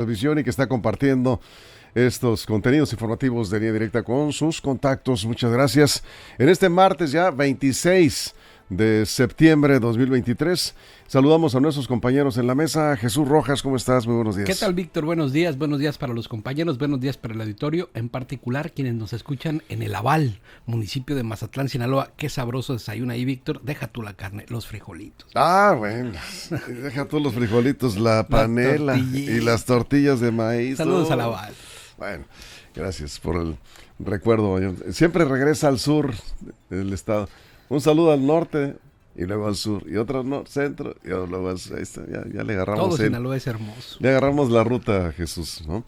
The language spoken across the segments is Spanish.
Televisión y que está compartiendo estos contenidos informativos de Línea Directa con sus contactos. Muchas gracias. En este martes ya 26 de septiembre de 2023, saludamos a nuestros compañeros en la mesa. Jesús Rojas, ¿cómo estás? Muy buenos días. ¿Qué tal, Víctor? Buenos días para los compañeros, buenos días para el auditorio, en particular quienes nos escuchan en el Aval, municipio de Mazatlán, Sinaloa. Qué sabroso desayuno ahí, Víctor. Deja tú la carne, los frijolitos. Ah, bueno, deja tú los frijolitos, la panela y las tortillas de maíz. Saludos al Aval. Bueno, gracias por el recuerdo. Siempre regresa al sur del estado. Un saludo al norte y luego al sur, y otro al centro, y luego al sur. Ahí está, ya le agarramos. Todo Sinaloa es hermoso. Le agarramos la ruta, Jesús, ¿no?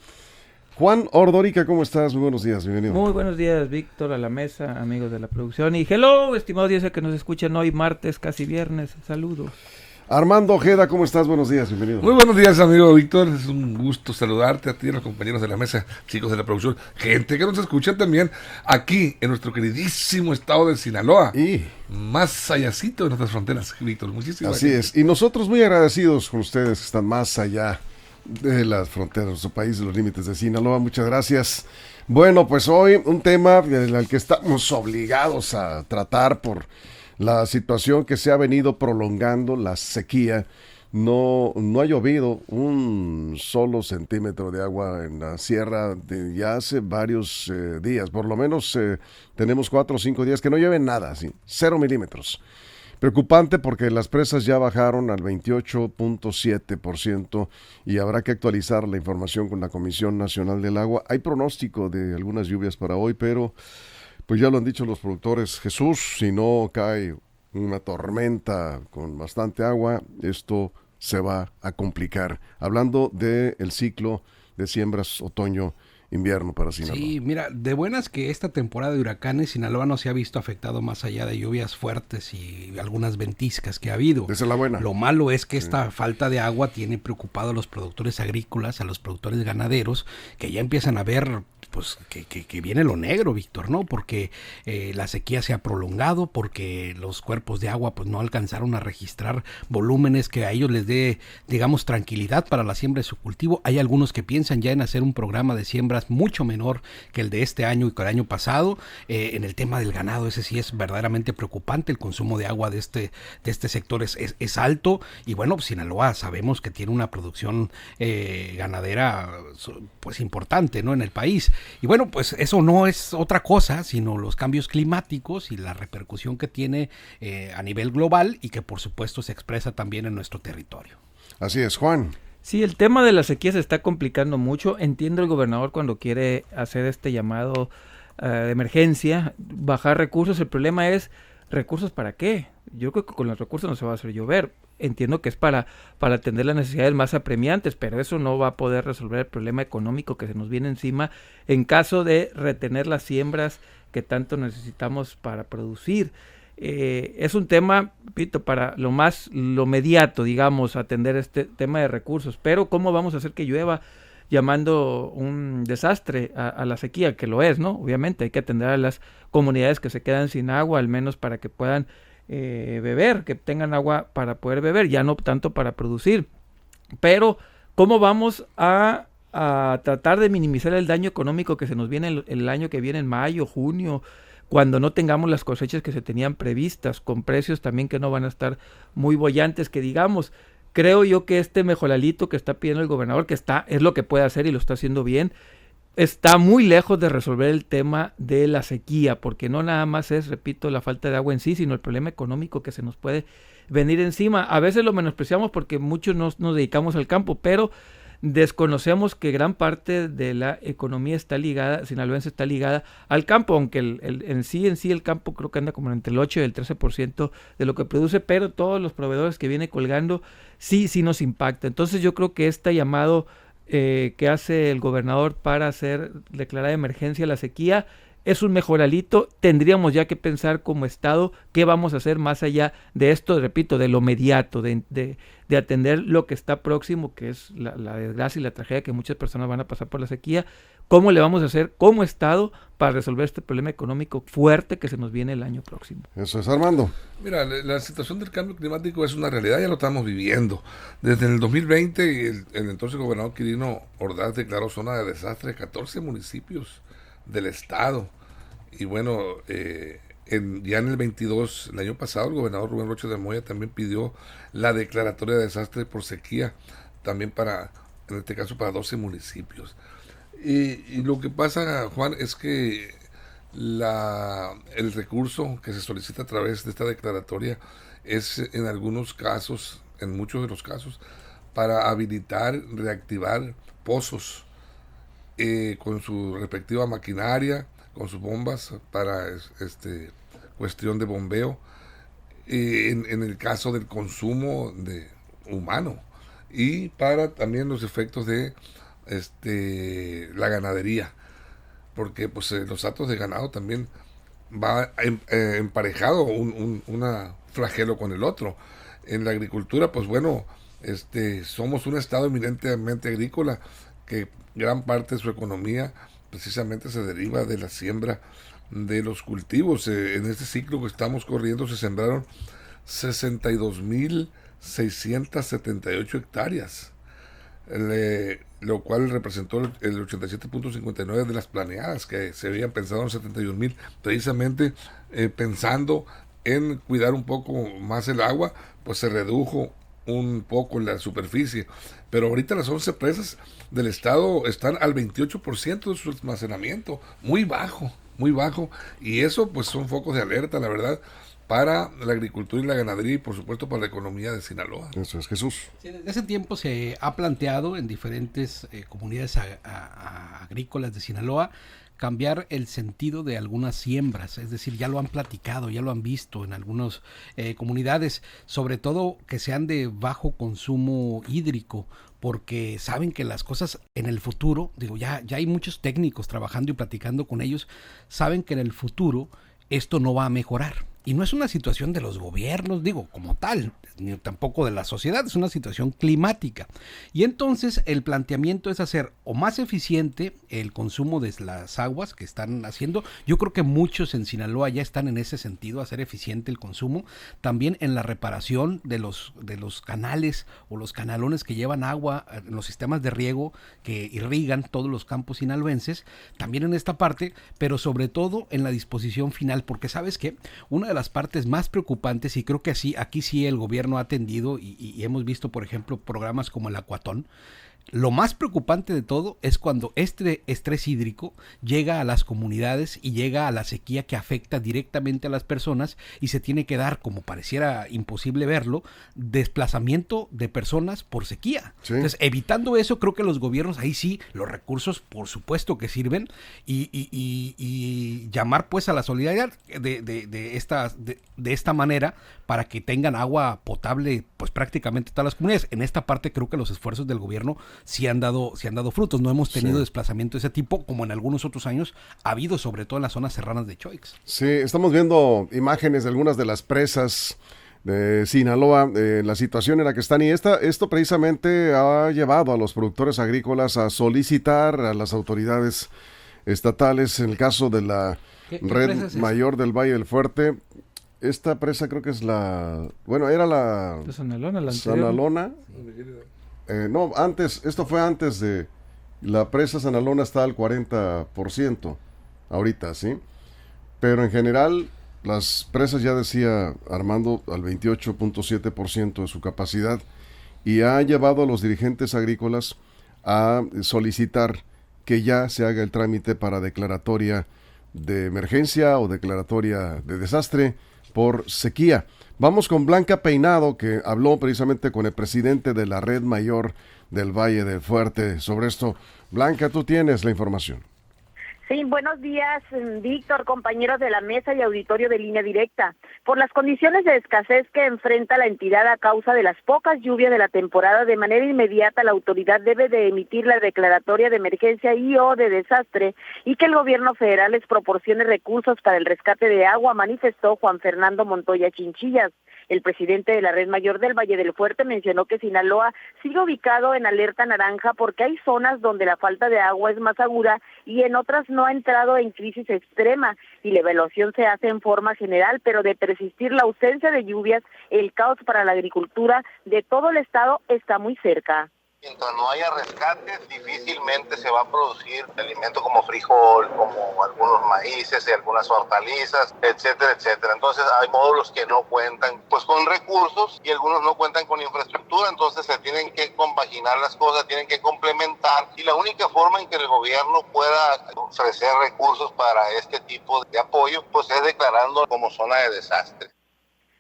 Juan Ordórica, ¿cómo estás? Muy buenos días, bienvenido. Muy buenos días, Víctor, a la mesa, amigos de la producción. Y hello, estimados días que nos escuchan hoy, martes, casi viernes. Saludos. Armando Ojeda, ¿cómo estás? Buenos días, bienvenido. Muy buenos días, amigo Víctor. Es un gusto saludarte a ti y a los compañeros de la mesa, chicos de la producción, gente que nos escucha también aquí en nuestro queridísimo estado de Sinaloa. Y más allácito de nuestras fronteras, Víctor. Muchísimas así gracias. es. Y nosotros muy agradecidos con ustedes que están más allá de las fronteras de nuestro país, de los límites de Sinaloa. Muchas gracias. Bueno, pues hoy un tema al que estamos obligados a tratar por la situación que se ha venido prolongando, la sequía. No ha llovido un solo centímetro de agua en la sierra ya hace varios días. Por lo menos tenemos 4 o 5 días que no llueve nada, ¿sí? 0 milímetros. Preocupante porque las presas ya bajaron al 28.7% y habrá que actualizar la información con la Comisión Nacional del Agua. Hay pronóstico de algunas lluvias para hoy, pero pues ya lo han dicho los productores, Jesús, si no cae una tormenta con bastante agua, esto se va a complicar. Hablando del ciclo de siembras otoño-invierno para Sinaloa. Sí, mira, de buenas que esta temporada de huracanes Sinaloa no se ha visto afectado más allá de lluvias fuertes y algunas ventiscas que ha habido. Esa es la buena. Lo malo es que esta falta de agua tiene preocupado a los productores agrícolas, a los productores ganaderos, que ya empiezan a ver pues que viene lo negro, Víctor, ¿no? Porque la sequía se ha prolongado, porque los cuerpos de agua pues no alcanzaron a registrar volúmenes que a ellos les dé, digamos, tranquilidad para la siembra de su cultivo. Hay algunos que piensan ya en hacer un programa de siembras mucho menor que el de este año y que el año pasado. En el tema del ganado, ese sí es verdaderamente preocupante. El consumo de agua de este sector es alto. Y bueno, pues Sinaloa sabemos que tiene una producción ganadera pues importante, ¿no? En el país. Y bueno, pues eso no es otra cosa, sino los cambios climáticos y la repercusión que tiene a nivel global y que por supuesto se expresa también en nuestro territorio. Así es, Juan. Sí, el tema de la sequía se está complicando mucho. Entiendo el gobernador cuando quiere hacer este llamado de emergencia, bajar recursos. El problema es, ¿recursos para qué? Yo creo que con los recursos no se va a hacer llover. Entiendo que es para atender las necesidades más apremiantes, pero eso no va a poder resolver el problema económico que se nos viene encima en caso de retener las siembras que tanto necesitamos para producir. Es un tema, repito, para lo mediato, digamos, atender este tema de recursos, pero ¿cómo vamos a hacer que llueva llamando un desastre a la sequía? Que lo es, ¿no? Obviamente hay que atender a las comunidades que se quedan sin agua, al menos para que puedan beber, que tengan agua para poder beber, ya no tanto para producir. Pero, ¿cómo vamos a tratar de minimizar el daño económico que se nos viene el año que viene, en mayo, junio, cuando no tengamos las cosechas que se tenían previstas, con precios también que no van a estar muy bollantes, que digamos? Creo yo que este mejolalito que está pidiendo el gobernador, es lo que puede hacer y lo está haciendo bien, está muy lejos de resolver el tema de la sequía, porque no nada más es, repito, la falta de agua en sí, sino el problema económico que se nos puede venir encima. A veces lo menospreciamos porque muchos nos dedicamos al campo, pero desconocemos que gran parte de la economía sinaloense está ligada al campo, aunque en sí el campo creo que anda como entre el 8 y el 13% de lo que produce, pero todos los proveedores que viene colgando sí nos impacta. Entonces yo creo que este llamado que hace el gobernador para declarar emergencia la sequía es un mejoralito. Tendríamos ya que pensar como Estado qué vamos a hacer más allá de esto, repito, de lo mediato, de atender lo que está próximo, que es la desgracia y la tragedia que muchas personas van a pasar por la sequía. ¿Cómo le vamos a hacer como Estado para resolver este problema económico fuerte que se nos viene el año próximo? Eso es, Armando. Mira, la situación del cambio climático es una realidad, ya lo estamos viviendo. Desde el 2020, el entonces gobernador Quirino Ordaz declaró zona de desastre 14 municipios del estado. Y bueno, ya en el 22, el año pasado, el gobernador Rubén Rocha de Moya también pidió la declaratoria de desastre por sequía, también en este caso para 12 municipios. Y lo que pasa, Juan, es que el recurso que se solicita a través de esta declaratoria es en algunos casos, en muchos de los casos, para habilitar, reactivar pozos con su respectiva maquinaria, con sus bombas para cuestión de bombeo, en el caso del consumo humano y para también los efectos de la ganadería, porque pues los actos de ganado también va emparejado una flagelo con el otro. En la agricultura, pues bueno, somos un estado eminentemente agrícola que gran parte de su economía precisamente se deriva de la siembra de los cultivos. En este ciclo que estamos corriendo se sembraron 62.678 hectáreas, lo cual representó el 87.59 de las planeadas, que se habían pensado en 71.000, precisamente pensando en cuidar un poco más el agua, pues se redujo un poco la superficie, pero ahorita las 11 presas del estado están al 28% de su almacenamiento, muy bajo, y eso pues son focos de alerta, la verdad, para la agricultura y la ganadería y por supuesto para la economía de Sinaloa. Eso es, Jesús. Sí, desde ese tiempo se ha planteado en diferentes comunidades agrícolas de Sinaloa cambiar el sentido de algunas siembras, es decir, ya lo han platicado, ya lo han visto en algunas comunidades, sobre todo que sean de bajo consumo hídrico, porque saben que las cosas en el futuro, ya hay muchos técnicos trabajando y platicando con ellos, saben que en el futuro esto no va a mejorar. Y no es una situación de los gobiernos, como tal, ni tampoco de la sociedad, es una situación climática. Y entonces el planteamiento es hacer o más eficiente el consumo de las aguas que están haciendo. Yo creo que muchos en Sinaloa ya están en ese sentido, hacer eficiente el consumo. También en la reparación de los canales o los canalones que llevan agua en los sistemas de riego que irrigan todos los campos sinaloenses. También en esta parte, pero sobre todo en la disposición final, porque ¿sabes qué? Una de las partes más preocupantes, y creo que aquí sí el gobierno ha atendido y hemos visto, por ejemplo, programas como el Acuatón. Lo más preocupante de todo es cuando este estrés hídrico llega a las comunidades y llega a la sequía que afecta directamente a las personas y se tiene que dar, como pareciera imposible verlo, desplazamiento de personas por sequía. Sí. Entonces, evitando eso, creo que los gobiernos, ahí sí, los recursos por supuesto que sirven y llamar pues a la solidaridad de esta manera para que tengan agua potable pues prácticamente todas las comunidades. En esta parte creo que los esfuerzos del gobierno sí han dado frutos. No hemos tenido desplazamiento de ese tipo como en algunos otros años ha habido, sobre todo en las zonas serranas de Choix. Sí, estamos viendo imágenes de algunas de las presas de Sinaloa, la situación en la que están, y esto precisamente ha llevado a los productores agrícolas a solicitar a las autoridades estatales, en el caso de la Red Mayor del Valle del Fuerte. Esta presa creo que es era la de Sanalona, la Sanalona. No, esto fue antes de la presa Sanalona, está al 40% ahorita, ¿sí? Pero en general las presas, ya decía Armando, al 28.7% de su capacidad, y ha llevado a los dirigentes agrícolas a solicitar que ya se haga el trámite para declaratoria de emergencia o declaratoria de desastre por sequía. Vamos con Blanca Peinado, que habló precisamente con el presidente de la Red Mayor del Valle del Fuerte sobre esto. Blanca, tú tienes la información. Sí, buenos días, Víctor, compañeros de la mesa y auditorio de Línea Directa. Por las condiciones de escasez que enfrenta la entidad a causa de las pocas lluvias de la temporada, de manera inmediata la autoridad debe de emitir la declaratoria de emergencia y o de desastre y que el gobierno federal les proporcione recursos para el rescate de agua, manifestó Juan Fernando Montoya Chinchillas. El presidente de la Red Mayor del Valle del Fuerte mencionó que Sinaloa sigue ubicado en alerta naranja porque hay zonas donde la falta de agua es más aguda y en otras no ha entrado en crisis extrema y la evaluación se hace en forma general, pero de persistir la ausencia de lluvias, el caos para la agricultura de todo el estado está muy cerca. Mientras no haya rescates, difícilmente se va a producir alimento como frijol, como algunos maíces y algunas hortalizas, etcétera, etcétera. Entonces hay módulos que no cuentan pues con recursos y algunos no cuentan con infraestructura, entonces se tienen que compaginar las cosas, tienen que complementar y la única forma en que el gobierno pueda ofrecer recursos para este tipo de apoyo pues es declarando como zona de desastre.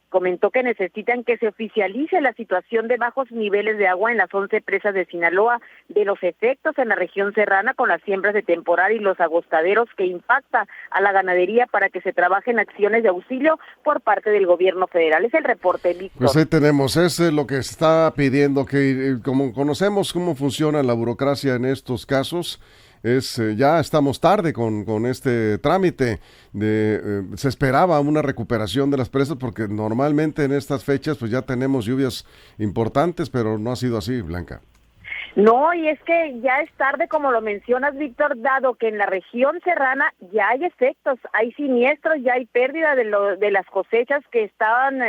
Comentó que necesitan que se oficialice la situación de bajos niveles de agua en las 11 presas de Sinaloa, de los efectos en la región serrana con las siembras de temporal y los agostaderos que impacta a la ganadería para que se trabajen acciones de auxilio por parte del gobierno federal. Es el reporte, Víctor. Pues ahí tenemos, es lo que está pidiendo, que como conocemos cómo funciona la burocracia en estos casos, ya estamos tarde con este trámite. Se esperaba una recuperación de las presas porque normalmente en estas fechas pues ya tenemos lluvias importantes, pero no ha sido así, Blanca. No, y es que ya es tarde, como lo mencionas, Víctor, dado que en la región serrana ya hay efectos, hay siniestros, ya hay pérdida de las cosechas que están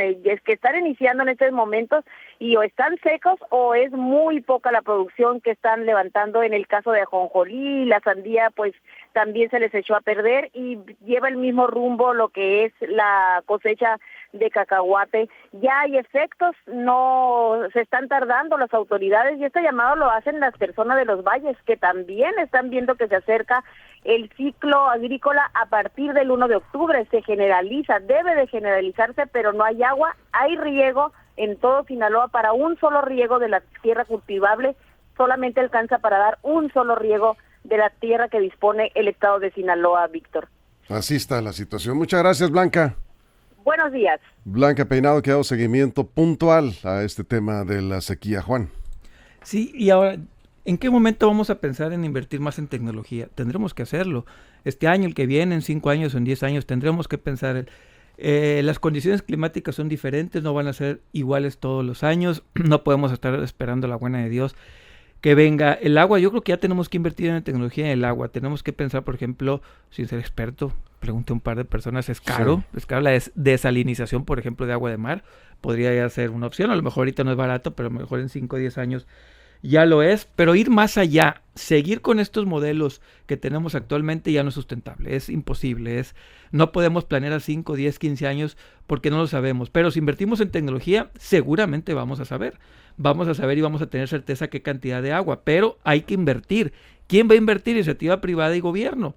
iniciando en estos momentos y o están secos o es muy poca la producción que están levantando. En el caso de ajonjolí, la sandía, pues también se les echó a perder y lleva el mismo rumbo lo que es la cosecha de cacahuate. Ya hay efectos, no se están tardando las autoridades y este llamado lo hacen las personas de los valles que también están viendo que se acerca el ciclo agrícola a partir del 1 de octubre. Se generaliza, debe de generalizarse, pero no hay agua, hay riego en todo Sinaloa para un solo riego de la tierra cultivable, solamente alcanza para dar un solo riego de la tierra que dispone el estado de Sinaloa, Víctor. Así está la situación. Muchas gracias, Blanca. Buenos días. Blanca Peinado, que ha dado seguimiento puntual a este tema de la sequía, Juan. Sí, y ahora, ¿en qué momento vamos a pensar en invertir más en tecnología? Tendremos que hacerlo. Este año, el que viene, en 5 años o en 10 años, tendremos que pensar. Las condiciones climáticas son diferentes, no van a ser iguales todos los años. No podemos estar esperando la buena de Dios que venga el agua. Yo creo que ya tenemos que invertir en la tecnología en el agua. Tenemos que pensar, por ejemplo, sin ser experto, pregunté a un par de personas, es caro. Sí. Es caro la desalinización, por ejemplo, de agua de mar. Podría ya ser una opción. A lo mejor ahorita no es barato, pero a lo mejor en 5 o 10 años ya lo es. Pero ir más allá, seguir con estos modelos que tenemos actualmente ya no es sustentable. Es imposible. No podemos planear a 5, 10, 15 años porque no lo sabemos. Pero si invertimos en tecnología, seguramente vamos a saber. Vamos a saber y vamos a tener certeza qué cantidad de agua, pero hay que invertir. ¿Quién va a invertir? Iniciativa privada y gobierno.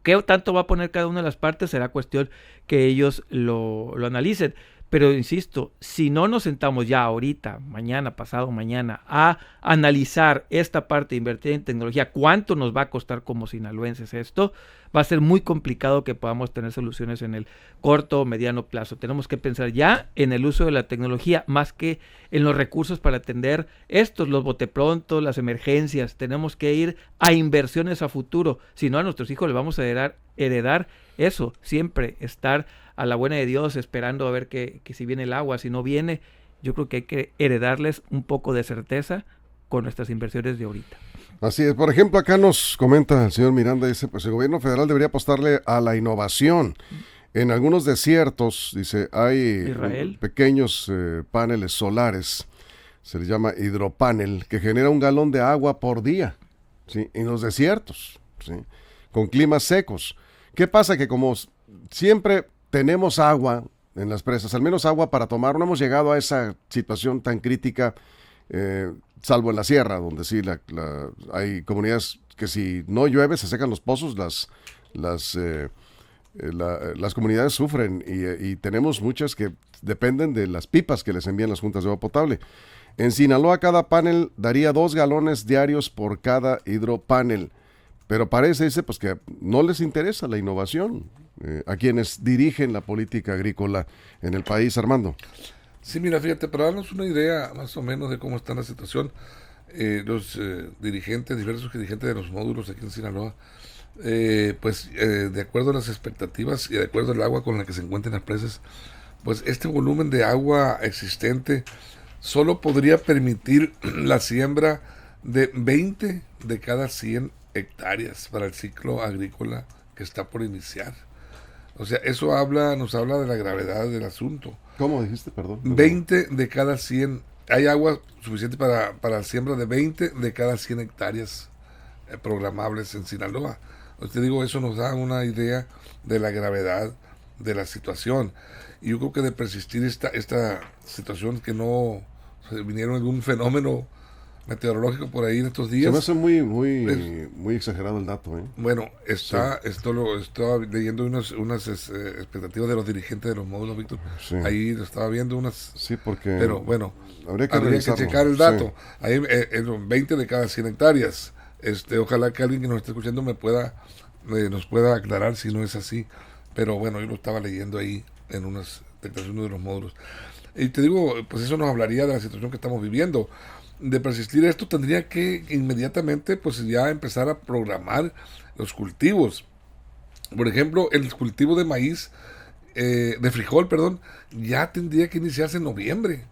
¿Qué tanto va a poner cada una de las partes? Será cuestión que ellos lo analicen. Pero insisto, si no nos sentamos ya ahorita, mañana, pasado mañana, a analizar esta parte de invertir en tecnología, cuánto nos va a costar como sinaloenses esto, va a ser muy complicado que podamos tener soluciones en el corto o mediano plazo. Tenemos que pensar ya en el uso de la tecnología más que en los recursos para atender los boteprontos, las emergencias. Tenemos que ir a inversiones a futuro. Si no, a nuestros hijos les vamos a heredar eso, siempre estar a la buena de Dios esperando a ver que si viene el agua, si no viene. Yo creo que hay que heredarles un poco de certeza con nuestras inversiones de ahorita. Así es. Por ejemplo, acá nos comenta el señor Miranda, dice, pues el gobierno federal debería apostarle a la innovación. En algunos desiertos, dice, hay pequeños paneles solares, se les llama hidropanel, que genera 1 galón de agua por día, ¿sí? En los desiertos, ¿sí? Con climas secos. ¿Qué pasa? Que como siempre tenemos agua en las presas, al menos agua para tomar, no hemos llegado a esa situación tan crítica, salvo en la sierra, donde sí hay comunidades que si no llueve se secan los pozos, las comunidades sufren y tenemos muchas que dependen de las pipas que les envían las juntas de agua potable. En Sinaloa cada panel daría 2 galones diarios por cada hidropanel, pero parece, dice, pues que no les interesa la innovación a quienes dirigen la política agrícola en el país, Armando. Sí, mira, fíjate, para darnos una idea más o menos de cómo está la situación, los diversos dirigentes de los módulos aquí en Sinaloa, de acuerdo a las expectativas y de acuerdo al agua con la que se encuentran las presas, pues este volumen de agua existente solo podría permitir la siembra de 20 de cada 100 hectáreas para el ciclo agrícola que está por iniciar. O sea, eso nos habla de la gravedad del asunto. ¿Cómo dijiste? Perdón. 20 de cada 100. Hay agua suficiente para la siembra de 20 de cada 100 hectáreas programables en Sinaloa. Te digo, eso nos da una idea de la gravedad de la situación. Y yo creo que de persistir esta situación, que no vinieron algún fenómeno meteorológico por ahí en estos días. Se me hace muy exagerado el dato, ¿eh? Bueno, estaba leyendo unas expectativas de los dirigentes de los módulos, Víctor. Sí. Ahí lo estaba viendo unas. Sí, porque. Pero bueno, habría que checar el dato. Sí. Ahí 20 de cada 100 hectáreas. Ojalá que alguien que nos esté escuchando nos pueda aclarar si no es así. Pero bueno, yo lo estaba leyendo ahí en unas declaraciones de los módulos. Y te digo, pues eso nos hablaría de la situación que estamos viviendo. De persistir esto, tendría que inmediatamente pues ya empezar a programar los cultivos. Por ejemplo, el cultivo de maíz, de frijol, ya tendría que iniciarse en noviembre.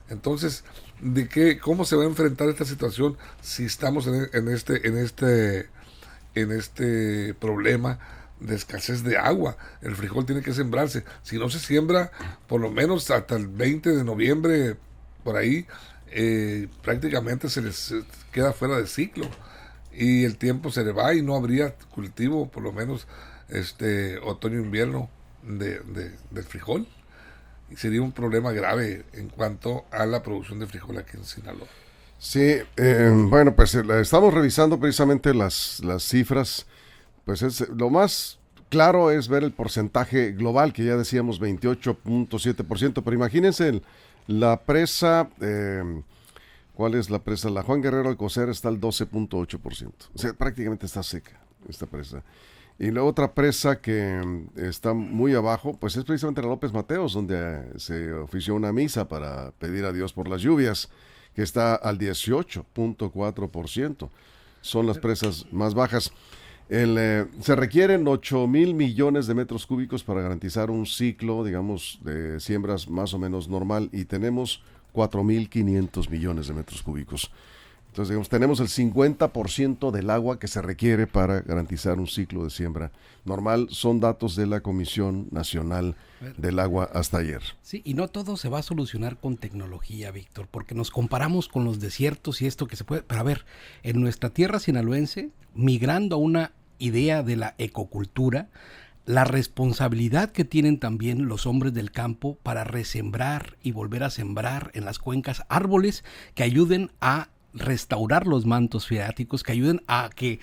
Entonces, ¿cómo se va a enfrentar esta situación si estamos en este problema de escasez de agua? El frijol tiene que sembrarse. Si no se siembra, por lo menos hasta el 20 de noviembre, por ahí, prácticamente se les queda fuera de ciclo y el tiempo se le va y no habría cultivo, por lo menos otoño-invierno del frijol, y sería un problema grave en cuanto a la producción de frijol aquí en Sinaloa. Sí, bueno, pues estamos revisando precisamente las cifras. Pues lo más claro es ver el porcentaje global, que ya decíamos 28.7%, pero imagínense la presa, ¿cuál es la presa? La Juan Guerrero Alcocer está al 12.8%. O sea, prácticamente está seca esta presa. Y la otra presa que está muy abajo, pues es precisamente la López Mateos, donde se ofició una misa para pedir a Dios por las lluvias, que está al 18.4%. Son las presas más bajas. Se requieren 8,000 millones de metros cúbicos para garantizar un ciclo, digamos, de siembras más o menos normal, y tenemos 4,500 millones de metros cúbicos. Entonces, digamos, tenemos el 50% del agua que se requiere para garantizar un ciclo de siembra normal. Son datos de la Comisión Nacional del Agua hasta ayer. Sí, y no todo se va a solucionar con tecnología, Víctor, porque nos comparamos con los desiertos y esto que se puede. Pero a ver, en nuestra tierra sinaloense, migrando a una idea de la ecocultura, la responsabilidad que tienen también los hombres del campo para resembrar y volver a sembrar en las cuencas árboles que ayuden a restaurar los mantos freáticos, que ayuden a que,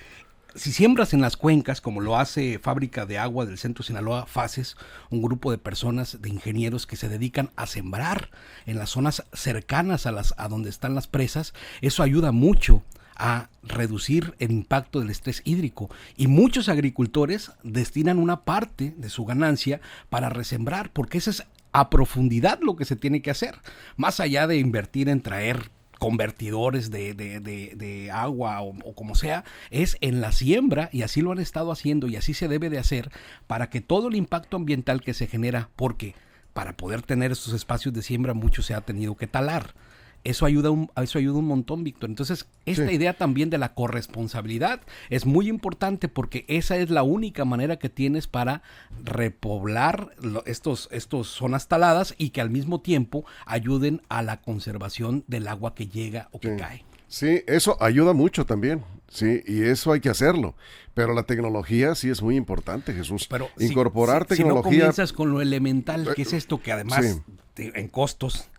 si siembras en las cuencas, como lo hace Fábrica de Agua del Centro Sinaloa, FACES, un grupo de personas, de ingenieros que se dedican a sembrar en las zonas cercanas a donde están las presas, eso ayuda mucho a reducir el impacto del estrés hídrico, y muchos agricultores destinan una parte de su ganancia para resembrar, porque eso es a profundidad lo que se tiene que hacer, más allá de invertir en traer convertidores de agua o como sea, es en la siembra, y así lo han estado haciendo y así se debe de hacer para que todo el impacto ambiental que se genera, porque para poder tener estos espacios de siembra mucho se ha tenido que talar. Eso ayuda un montón, Víctor. Entonces, esta idea también de la corresponsabilidad es muy importante, porque esa es la única manera que tienes para repoblar estos zonas taladas y que al mismo tiempo ayuden a la conservación del agua que llega o que cae. Sí, eso ayuda mucho también, sí, y eso hay que hacerlo. Pero la tecnología sí es muy importante, Jesús. Pero incorporar tecnología. Si no comienzas con lo elemental, que es esto, que además en costos,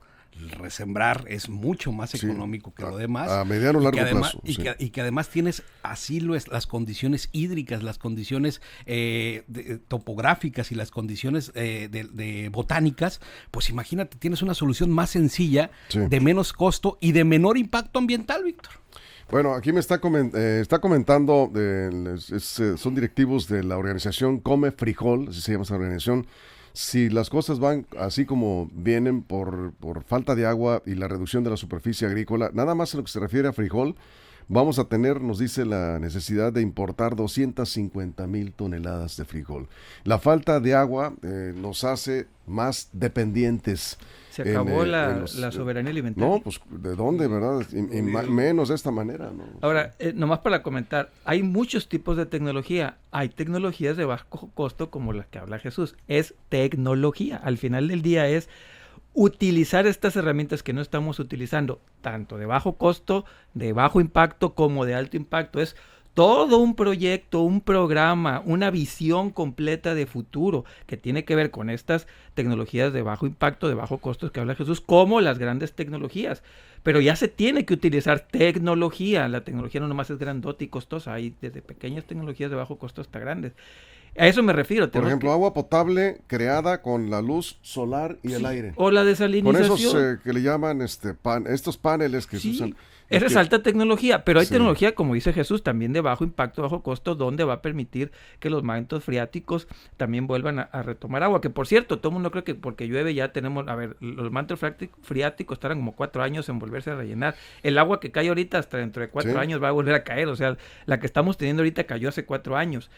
resembrar es mucho más económico que lo demás. A mediano o largo plazo. Y que además tienes así las condiciones hídricas, las condiciones topográficas y las condiciones de botánicas, pues imagínate, tienes una solución más sencilla, de menos costo y de menor impacto ambiental, Víctor. Bueno, aquí me está comentando, son directivos de la organización Come Frijol, así se llama esa organización. Si las cosas van así como vienen por falta de agua y la reducción de la superficie agrícola, nada más en lo que se refiere a frijol, vamos a tener, nos dice, la necesidad de importar 250,000 toneladas de frijol. La falta de agua nos hace más dependientes. Se acabó la soberanía alimentaria. No, pues ¿de dónde, verdad? Y menos de esta manera, ¿no? Ahora, nomás para comentar, hay muchos tipos de tecnología. Hay tecnologías de bajo costo como las que habla Jesús. Es tecnología. Al final del día es utilizar estas herramientas que no estamos utilizando, tanto de bajo costo, de bajo impacto, como de alto impacto. Es todo un proyecto, un programa, una visión completa de futuro que tiene que ver con estas tecnologías de bajo impacto, de bajo costo que habla Jesús, como las grandes tecnologías. Pero ya se tiene que utilizar tecnología. La tecnología no nomás es grandota y costosa. Hay desde pequeñas tecnologías de bajo costo hasta grandes. A eso me refiero. Por ejemplo, agua potable creada con la luz solar y el aire. O la desalinización. Con esos que le llaman estos paneles que se usan. Esa es alta tecnología, pero hay tecnología, como dice Jesús, también de bajo impacto, bajo costo, donde va a permitir que los mantos freáticos también vuelvan a retomar agua. Que por cierto, todo el mundo cree que porque llueve ya tenemos, los mantos freáticos tardan como 4 años en volverse a rellenar. El agua que cae ahorita hasta dentro de 4 años va a volver a caer, o sea, la que estamos teniendo ahorita cayó hace 4 años.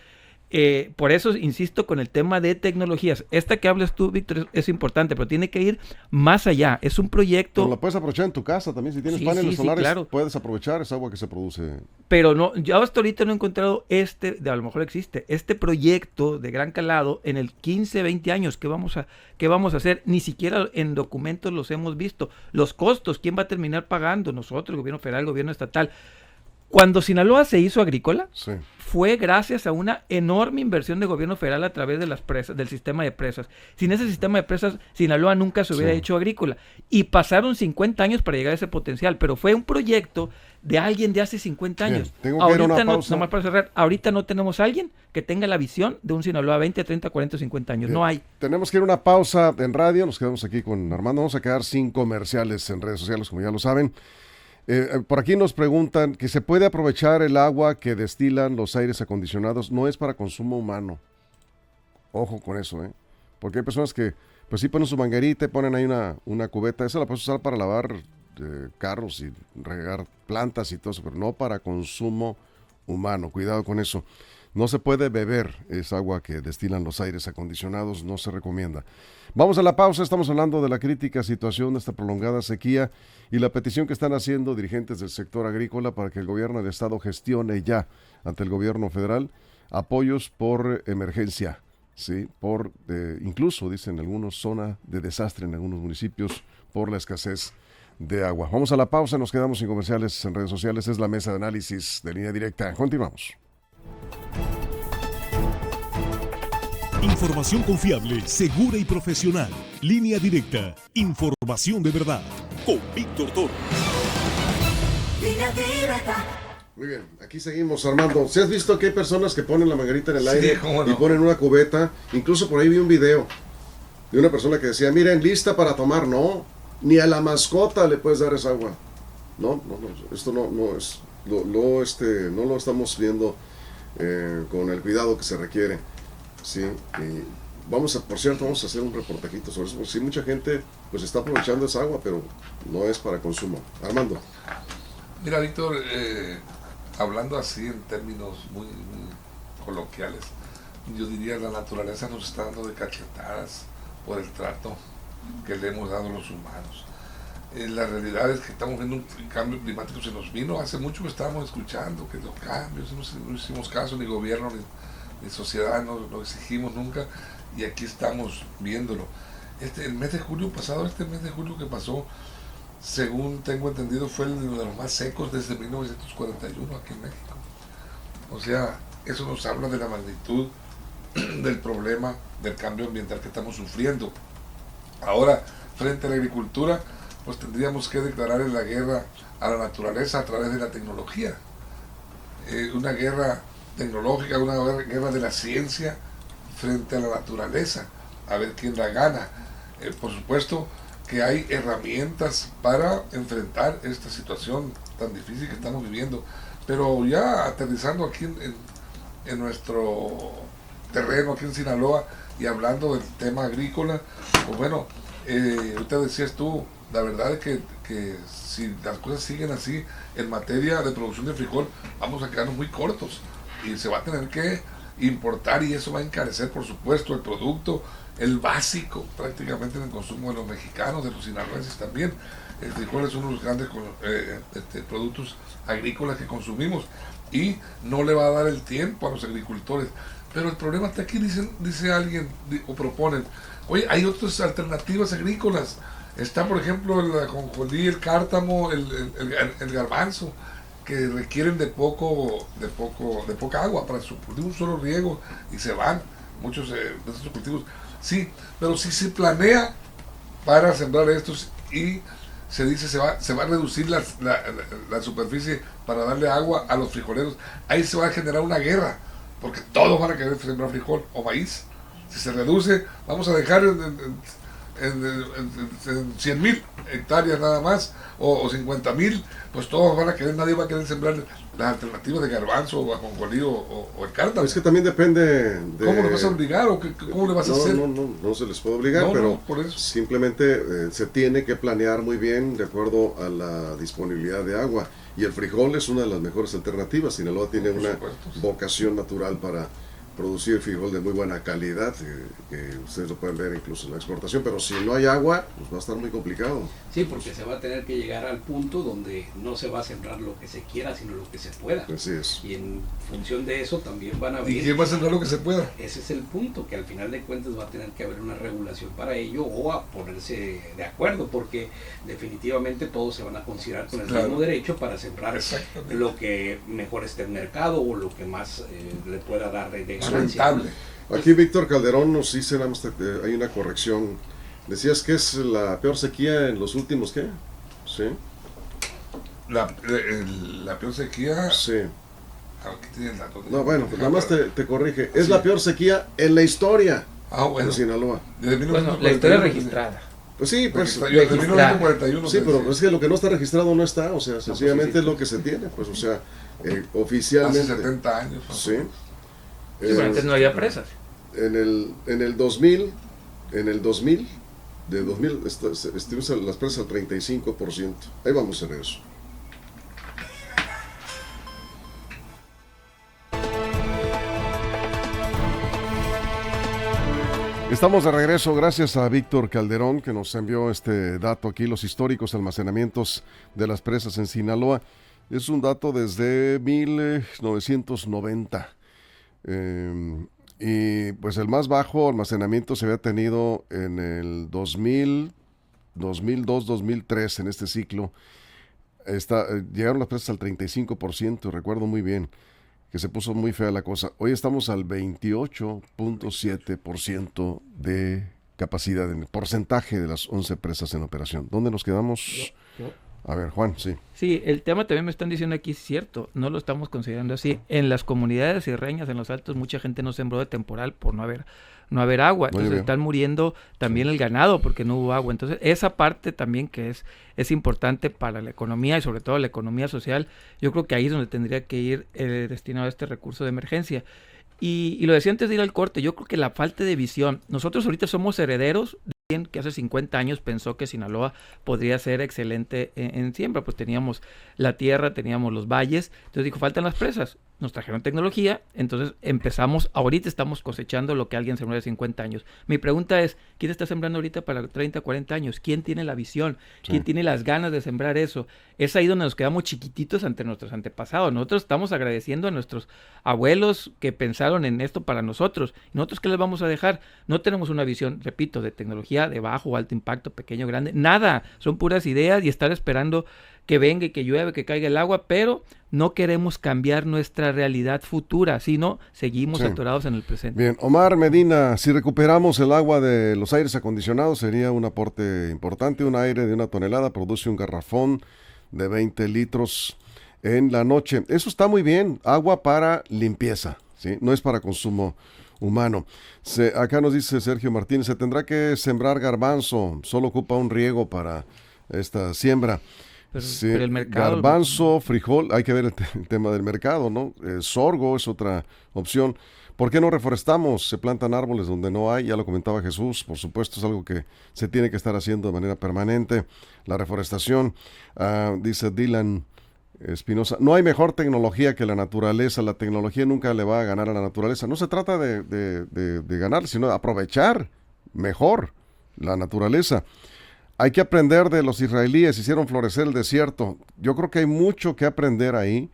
Por eso insisto con el tema de tecnologías. Esta que hablas tú, Víctor, es importante, pero tiene que ir más allá. Es un proyecto. Pero la puedes aprovechar en tu casa también. Si tienes paneles solares, claro, puedes aprovechar esa agua que se produce. Pero no, yo hasta ahorita no he encontrado a lo mejor existe, este proyecto de gran calado en el 15, 20 años. ¿Qué vamos a hacer? Ni siquiera en documentos los hemos visto. Los costos, ¿quién va a terminar pagando? Nosotros, el gobierno federal, el gobierno estatal. Cuando Sinaloa se hizo agrícola, fue gracias a una enorme inversión de gobierno federal a través de las presas, del sistema de presas. Sin ese sistema de presas, Sinaloa nunca se hubiera hecho agrícola. Y pasaron 50 años para llegar a ese potencial, pero fue un proyecto de alguien de hace 50 años. Ahorita nomás para cerrar, ahorita no tenemos a alguien que tenga la visión de un Sinaloa 20, 30, 40, 50 años. No hay. Tenemos que ir a una pausa en radio, nos quedamos aquí con Armando. Vamos a quedar sin comerciales en redes sociales, como ya lo saben. Por aquí nos preguntan que se puede aprovechar el agua que destilan los aires acondicionados. No es para consumo humano. Ojo con eso, porque hay personas que pues sí ponen su manguerita y ponen ahí una cubeta. Esa la puedes usar para lavar carros y regar plantas y todo eso, pero no para consumo humano. Cuidado con eso. No se puede beber esa agua que destilan los aires acondicionados, no se recomienda. Vamos a la pausa, estamos hablando de la crítica situación de esta prolongada sequía y la petición que están haciendo dirigentes del sector agrícola para que el gobierno del estado gestione ya ante el gobierno federal apoyos por emergencia, ¿sí? Incluso, dicen algunos, zona de desastre en algunos municipios por la escasez de agua. Vamos a la pausa, nos quedamos sin comerciales en redes sociales, es la mesa de análisis de Línea Directa. Continuamos. Información confiable, segura y profesional. Línea Directa. Información de verdad. Con Víctor Toro. Línea Directa. Muy bien, aquí seguimos, Armando. ¿Sí has visto que hay personas que ponen la manguerita en el aire ¿cómo no? y ponen una cubeta? Incluso por ahí vi un video de una persona que decía, miren, lista para tomar. No, ni a la mascota le puedes dar esa agua. No, esto no es, no lo estamos viendo con el cuidado que se requiere. Sí, y por cierto, vamos a hacer un reportajito sobre eso, porque sí, mucha gente pues está aprovechando esa agua, pero no es para consumo. Armando. Mira, Víctor, hablando así en términos muy coloquiales, yo diría la naturaleza nos está dando de cachetadas por el trato que le hemos dado los humanos. La realidad es que estamos viendo un cambio climático, se nos vino hace mucho que estábamos escuchando que los cambios, no hicimos caso, ni gobierno, ni sociedad, no lo exigimos nunca, y aquí estamos viéndolo. El mes de julio pasado, este mes de julio que pasó, según tengo entendido, fue uno de los más secos desde 1941 aquí en México. O sea, eso nos habla de la magnitud del problema del cambio ambiental que estamos sufriendo. Ahora, frente a la agricultura, pues tendríamos que declarar la guerra a la naturaleza a través de la tecnología. Una guerra tecnológica, una guerra de la ciencia frente a la naturaleza, a ver quién la gana. Por supuesto que hay herramientas para enfrentar esta situación tan difícil que estamos viviendo. Pero ya aterrizando aquí en nuestro terreno, aquí en Sinaloa, y hablando del tema agrícola, pues bueno, ahorita decías tú, la verdad es que si las cosas siguen así, en materia de producción de frijol, vamos a quedarnos muy cortos, y se va a tener que importar, y eso va a encarecer, por supuesto, el producto, el básico, prácticamente en el consumo de los mexicanos, de los sinaloenses también. El frijol es uno de los grandes productos agrícolas que consumimos, y no le va a dar el tiempo a los agricultores. Pero el problema está aquí, dice alguien, o proponen, oye, hay otras alternativas agrícolas. Está, por ejemplo, el ajonjolí, el cártamo, el garbanzo, que requieren de poca agua para su cultivo, un solo riego, y se van muchos de estos cultivos. Sí, pero si se planea para sembrar estos y se dice se va a reducir la superficie para darle agua a los frijoleros, ahí se va a generar una guerra, porque todos van a querer sembrar frijol o maíz. Si se reduce, vamos a dejar en 100,000 hectáreas nada más, o 50,000, pues todos van a querer, nadie va a querer sembrar las alternativas de garbanzo o ajonjolí o el cártamo. Es que también depende de... ¿Cómo le vas a obligar o cómo le vas a hacer? No se les puede obligar, pero por eso. simplemente se tiene que planear muy bien de acuerdo a la disponibilidad de agua. Y el frijol es una de las mejores alternativas. Sinaloa tiene una vocación natural para producir frijol de muy buena calidad, que ustedes lo pueden ver incluso en la exportación, pero si no hay agua, pues va a estar muy complicado. Sí, porque se va a tener que llegar al punto donde no se va a sembrar lo que se quiera, sino lo que se pueda. Así es. Y en función de eso también van a haber... ¿Y quién va a sembrar lo que se pueda? Ese es el punto, que al final de cuentas va a tener que haber una regulación para ello, o a ponerse de acuerdo, porque definitivamente todos se van a considerar con el mismo derecho para sembrar lo que mejor esté en el mercado, o lo que más le pueda dar de ganancia. Rentable. Aquí Víctor Calderón nos dice, hay una corrección. Decías que es la peor sequía en los últimos, ¿qué? Sí. La peor sequía... Sí. Aquí tiene el dato. No, bueno, pues nada más te corrige. Es la peor sequía en la historia de Sinaloa. Bueno, la historia registrada. Pues sí, pues... Desde 1941. Sí, pero es que lo que no está registrado no está, o sea, sencillamente es lo que se tiene, pues, o sea, oficialmente... Hace 70 años. Sí. Sí, pero antes no había presas. En el 2000, estuvimos las presas al 35%. Ahí vamos en eso. Estamos de regreso, gracias a Víctor Calderón, que nos envió este dato aquí, los históricos almacenamientos de las presas en Sinaloa. Es un dato desde 1990. Y pues el más bajo almacenamiento se había tenido en el 2000, 2002, 2003, en este ciclo. Llegaron las presas al 35%, recuerdo muy bien, que se puso muy fea la cosa. Hoy estamos al 28.7% de capacidad, en el porcentaje de las 11 presas en operación. ¿Dónde nos quedamos? A ver, Juan, sí. Sí, el tema también me están diciendo aquí, es cierto, no lo estamos considerando así. En las comunidades sierreñas, en los altos, mucha gente no sembró de temporal por no haber agua. Entonces están muriendo también el ganado porque no hubo agua. Entonces esa parte también que es importante para la economía y sobre todo la economía social, yo creo que ahí es donde tendría que ir destinado este recurso de emergencia. Y lo decía antes de ir al corte, yo creo que la falta de visión, nosotros ahorita somos herederos de alguien que hace 50 años pensó que Sinaloa podría ser excelente en siembra, pues teníamos la tierra, teníamos los valles, entonces dijo, faltan las presas, nos trajeron tecnología, entonces ahorita estamos cosechando lo que alguien sembró de 50 años. Mi pregunta es, ¿quién está sembrando ahorita para 30, 40 años? ¿Quién tiene la visión? ¿Quién tiene las ganas de sembrar eso? Es ahí donde nos quedamos chiquititos ante nuestros antepasados. Nosotros estamos agradeciendo a nuestros abuelos que pensaron en esto para nosotros. ¿Y nosotros qué les vamos a dejar? No tenemos una visión, repito, de tecnología de bajo o alto impacto, pequeño, grande, nada. Son puras ideas y estar esperando que venga y que llueve, que caiga el agua, pero no queremos cambiar nuestra realidad futura, sino seguimos atorados en el presente. Bien, Omar Medina, si recuperamos el agua de los aires acondicionados sería un aporte importante. Un aire de 1 tonelada produce un garrafón de 20 litros en la noche. Eso está muy bien, agua para limpieza, ¿sí? No es para consumo humano. Acá nos dice Sergio Martínez, se tendrá que sembrar garbanzo, solo ocupa un riego para esta siembra. pero el mercado... Garbanzo, frijol, hay que ver el tema del mercado, ¿no? Sorgo es otra opción. ¿Por qué no reforestamos? Se plantan árboles donde no hay, ya lo comentaba Jesús, por supuesto es algo que se tiene que estar haciendo de manera permanente, la reforestación. Dice Dylan Espinosa, no hay mejor tecnología que la naturaleza, la tecnología nunca le va a ganar a la naturaleza. No se trata de ganar, sino de aprovechar mejor la naturaleza. Hay que aprender de los israelíes, hicieron florecer el desierto. Yo creo que hay mucho que aprender ahí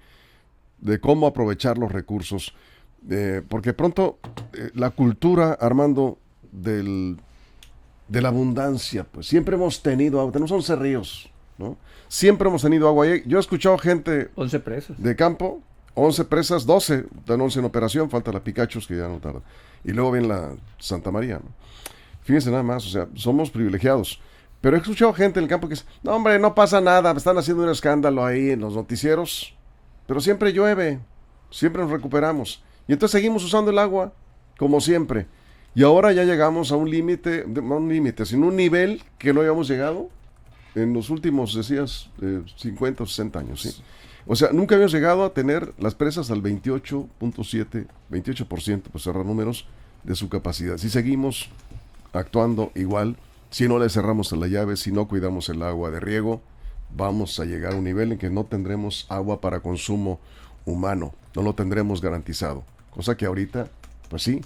de cómo aprovechar los recursos. Porque pronto la cultura, Armando, de la abundancia, pues siempre hemos tenido agua, tenemos 11 ríos, ¿no? Siempre hemos tenido agua. Yo he escuchado gente 11 presas de campo, 11 presas, 12, están 11 en operación, falta la Picachos que ya no tarda. Y luego viene la Santa María, ¿no? Fíjense nada más, o sea, somos privilegiados. Pero he escuchado gente en el campo que dice, no hombre, no pasa nada, están haciendo un escándalo ahí en los noticieros, pero siempre llueve, siempre nos recuperamos. Y entonces seguimos usando el agua, como siempre. Y ahora ya llegamos a un límite, no un límite, sino un nivel que no habíamos llegado en los últimos, decías, 50 o 60 años, ¿sí? O sea, nunca habíamos llegado a tener las presas al 28.7, 28%, pues cerrar números, de su capacidad. Si seguimos actuando igual, si no le cerramos a la llave, si no cuidamos el agua de riego, vamos a llegar a un nivel en que no tendremos agua para consumo humano, no lo tendremos garantizado. Cosa que ahorita, pues sí,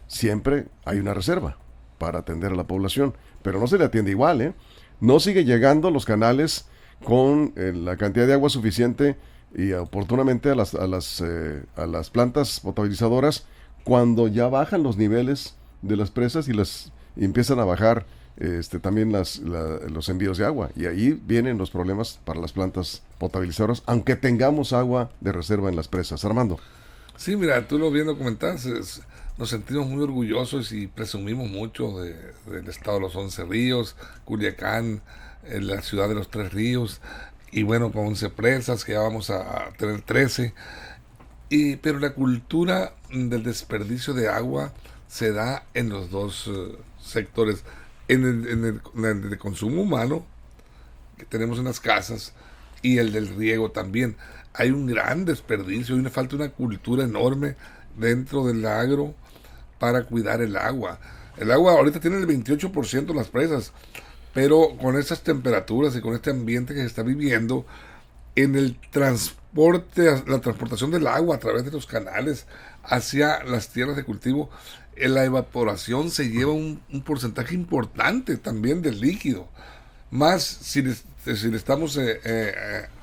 siempre hay una reserva para atender a la población, pero no se le atiende igual, ¿eh? No sigue llegando los canales con la cantidad de agua suficiente y oportunamente a las plantas potabilizadoras cuando ya bajan los niveles de las presas y empiezan a bajar también los envíos de agua, y ahí vienen los problemas para las plantas potabilizadoras, aunque tengamos agua de reserva en las presas. Armando. Sí, mira, tú lo viendo comentas, nos sentimos muy orgullosos y presumimos mucho del estado de los 11 ríos, Culiacán, la ciudad de los 3 ríos, y bueno, con 11 presas, que ya vamos a tener 13. Pero la cultura del desperdicio de agua se da en los dos sectores, en el de consumo humano, que tenemos en las casas, y el del riego también. Hay un gran desperdicio, hay falta una cultura enorme dentro del agro para cuidar el agua. El agua ahorita tiene el 28% en las presas, pero con estas temperaturas y con este ambiente que se está viviendo, en el transporte, la transportación del agua a través de los canales hacia las tierras de cultivo, la evaporación se lleva un porcentaje importante también del líquido. Más si le estamos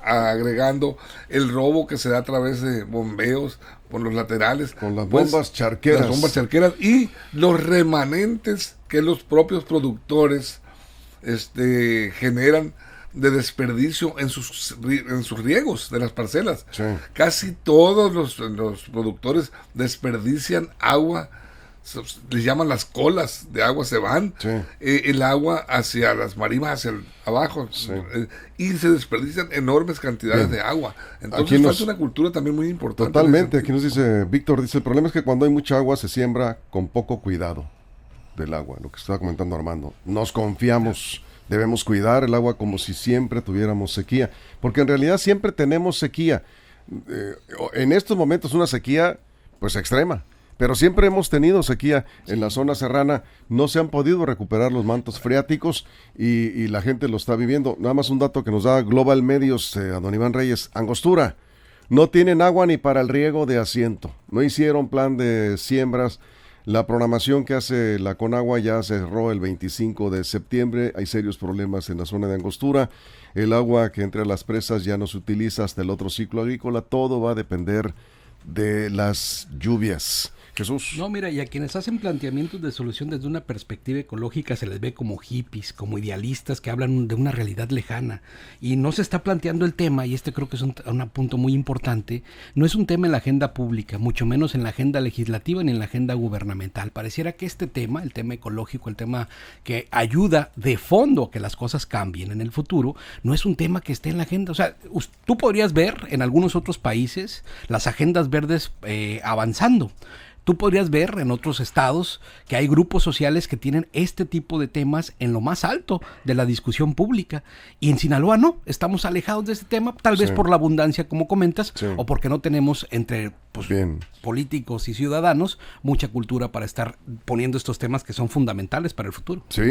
agregando el robo que se da a través de bombeos por los laterales. Con las bombas charqueras. Las bombas charqueras y los remanentes que los propios productores generan de desperdicio en sus riegos de las parcelas. Sí. Casi todos los productores desperdician agua, les llaman las colas de agua, se van, sí, el agua hacia las marismas, hacia abajo, sí, y se desperdician enormes cantidades de agua. Entonces falta una cultura también muy importante. Totalmente, aquí nos dice Víctor, dice, el problema es que cuando hay mucha agua se siembra con poco cuidado del agua, lo que estaba comentando Armando. Nos confiamos, debemos cuidar el agua como si siempre tuviéramos sequía, porque en realidad siempre tenemos sequía. En estos momentos una sequía pues extrema, pero siempre hemos tenido sequía en la zona serrana, no se han podido recuperar los mantos freáticos y la gente lo está viviendo. Nada más un dato que nos da Global Medios, a don Iván Reyes, Angostura, no tienen agua ni para el riego de asiento, no hicieron plan de siembras, la programación que hace la Conagua ya cerró el 25 de septiembre, hay serios problemas en la zona de Angostura, el agua que entre las presas ya no se utiliza hasta el otro ciclo agrícola, todo va a depender de las lluvias. Jesús. No, mira, y a quienes hacen planteamientos de solución desde una perspectiva ecológica se les ve como hippies, como idealistas que hablan de una realidad lejana y no se está planteando el tema, y creo que es un punto muy importante, no es un tema en la agenda pública, mucho menos en la agenda legislativa ni en la agenda gubernamental. Pareciera que este tema, el tema ecológico, el tema que ayuda de fondo a que las cosas cambien en el futuro, no es un tema que esté en la agenda. O sea, tú podrías ver en algunos otros países las agendas verdes avanzando, Tú podrías ver en otros estados que hay grupos sociales que tienen este tipo de temas en lo más alto de la discusión pública. Y en Sinaloa no, estamos alejados de este tema, tal vez por la abundancia, como comentas, o porque no tenemos entre políticos y ciudadanos mucha cultura para estar poniendo estos temas que son fundamentales para el futuro. Sí,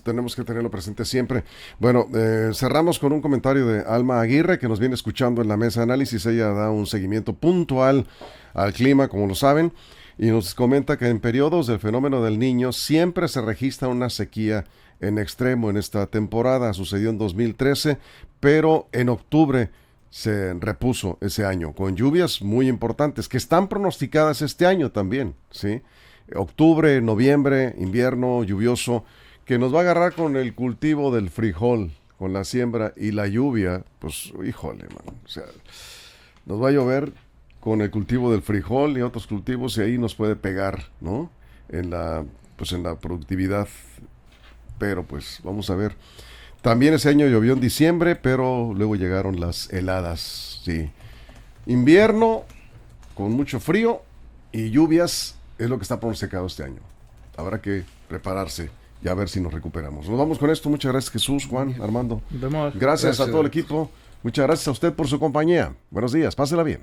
tenemos que tenerlo presente siempre. Bueno, cerramos con un comentario de Alma Aguirre, que nos viene escuchando en la mesa de análisis. Ella da un seguimiento puntual al clima, como lo saben, y nos comenta que en periodos del fenómeno del Niño siempre se registra una sequía en extremo en esta temporada. Sucedió en 2013, pero en octubre se repuso ese año, con lluvias muy importantes, que están pronosticadas este año también, ¿sí? Octubre, noviembre, invierno lluvioso, que nos va a agarrar con el cultivo del frijol, con la siembra y la lluvia, pues, híjole, man, o sea, nos va a llover con el cultivo del frijol y otros cultivos, y ahí nos puede pegar, ¿no? En la productividad, pero pues, vamos a ver. También ese año llovió en diciembre, pero luego llegaron las heladas, sí. Invierno con mucho frío y lluvias es lo que está pronosticado este año. Habrá que prepararse y a ver si nos recuperamos. Nos vamos con esto. Muchas gracias, Jesús, Juan, Armando. Nos vemos. Gracias a todo el equipo. Muchas gracias a usted por su compañía. Buenos días, pásela bien.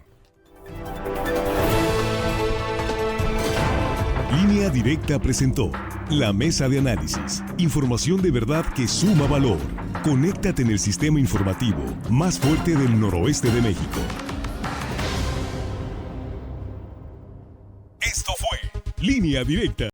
Línea Directa presentó la mesa de análisis. Información de verdad que suma valor. Conéctate en el sistema informativo más fuerte del noroeste de México. Esto fue Línea Directa.